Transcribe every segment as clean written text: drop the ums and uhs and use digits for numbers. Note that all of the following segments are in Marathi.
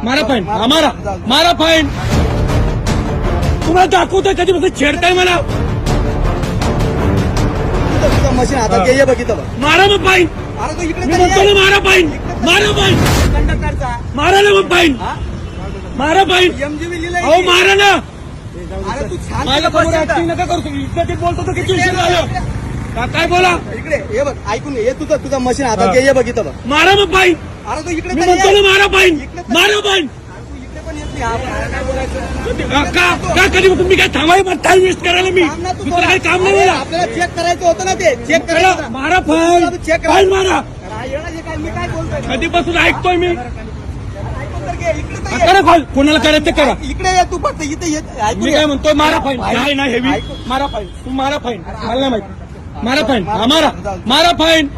मारा फाईन, मारा मारा फाईन. तुम्हाला दाखवतोय कधीपासून छेडताय मला. मशीन हातात घे, बघितलं बघ. मारा मग फाईन. अरे तू इकडे मी तरी म्हणतो ये. ना मारा फाईन, मारा फाईन, कंडक्टरचा मारा ना मग फाईन, मारा फाईन. एमजीबी लिहिलंय. अहो मारा ना. अरे तू छान माझ्या बस समोर इथं. ऍक्टिंग नका करू तुम्ही. इतकं ते बोलतो तर किती उशीर झालं. काय बोला. इकडे ये बघ, ऐकून घे. तुझं मशीन हातात घे, बघितलं बघ. मारा मग फाईन. अरे तू इकडे मी तरी म्हणतो ये. ना मारा फाईन, मारा फाईन. अरे तू इकडे पण येत नाही. आपण काय बोलायचं? का कधी तुम्ही काय थांबाय टाइम वेस्ट करायला मी काम ना तू दुसरं काही काम नाही अरे, मला. आपल्याला चेक करायचं होतं ना ते. चेक करायचं होतं. मारा फाईन, चेक फाईन मारा. अरे, येणं जे काय मी काय बोलतोय. कधीपासून ऐकतोय मी. ऐकून तर घे. इकडे तर ये. करा कॉल, कोणाला करायचं ते करा. इकडे ये तू फक्त इथे येत ऐकून मी घे. काय म्हणतोय मारा फाईन. फाईन. काय नाही हेवी. ऐकून. मारा फाईन, तू मारा फाईन. मला नाही माहिती. मारा फाईन, मारा मारा फाईन.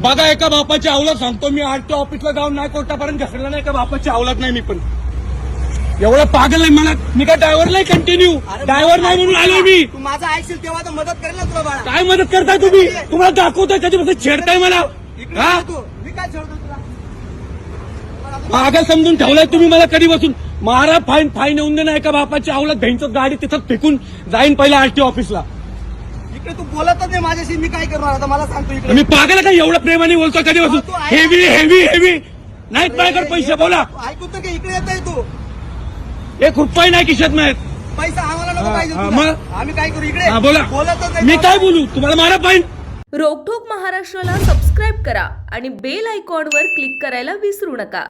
बघा एका बापाची अवलाद सांगतो मी. आरटीओ ऑफिसला जाऊन नाही कोर्टापर्यंत घसरला नाही. एका बापाची अवलाद नाही मी पण. एवढं पागल आहे मला. मी काय ड्रायव्हर नाही कंटिन्यू. ड्रायव्हर नाही म्हणून आलोय मी. तू माझं ऐकशील तेव्हा तर मदत करेल ना तुला बाळा. काय मदत करताय तुम्ही. तुम्हाला दाखवतोय कधीपासून छेडताय मला. इकडे हा ये तू. मी काय सोडतो तुला. पागल समजून ठेवलाय तुम्ही मला कधीपासून. मारा फाईन, फाईन येऊन दे ना. एका बापाची अवलाद भ्याचं गाडी तिथं फेकून जाईन पहिला आरटीओ ऑफिसला. इकडे तू बोलतच नाही माझ्याशी. मी काय करणार आता मला सांगतो इकडे. मी पागल का एवढं प्रेमाने बोलतो कधीपासून. हेवी हेवी हेवी नाहीत माझ्याकडे पैसे. बोला. ऐकून तर घे. इकडे येतोय तू. एक रुपये नाही खिशात नाहीत. पैसा आम्हाला नको हा, पाहिजे हा, तुला. मग? आम्ही काय करू इकडे. हा बोला. बोलतच नाही. मी काय बोलू तुम्हाला. मारा फाईन. रोकठोक महाराष्ट्राला सबस्क्राईब करा आणि बेल आयकॉनवर क्लिक करायला विसरू नका.